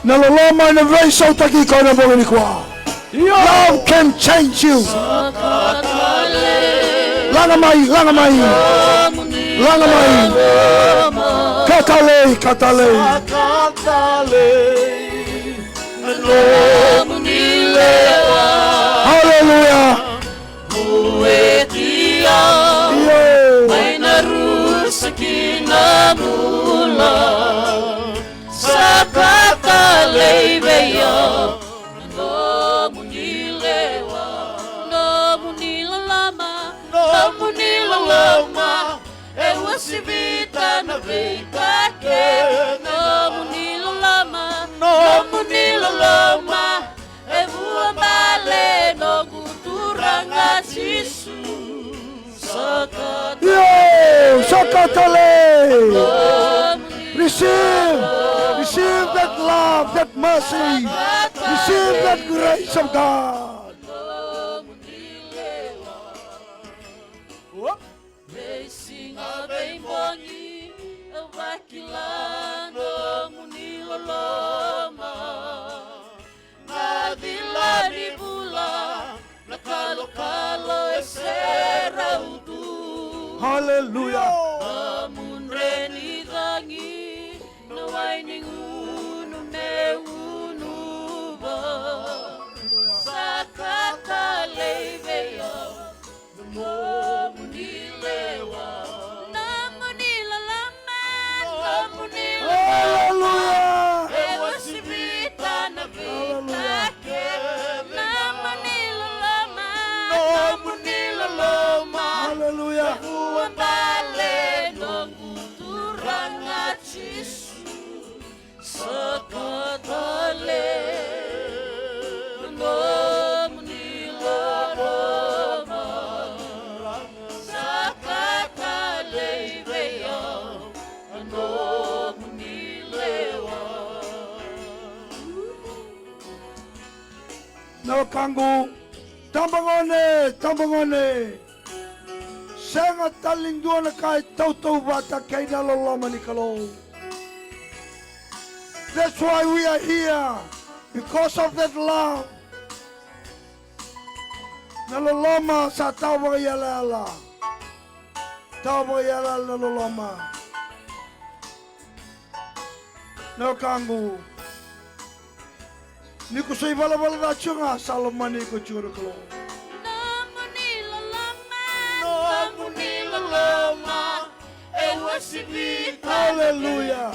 Naloloma na race out taki ko na mo ni kwa. Love can change you. Langamay, langamay. Langamay. Katale, katale. Hallelujah. Sakatale. Receive that love, that mercy. Receive that grace of God. Hallelujah. Kangu tambangone sanga talindua na kai tau bata kai naloloma ni kalo. That's why we are here, because of that love. Naloloma sa tawa yalala naloloma no kangu. Niku say bala da chunga salomani ko churu klo. Hallelujah.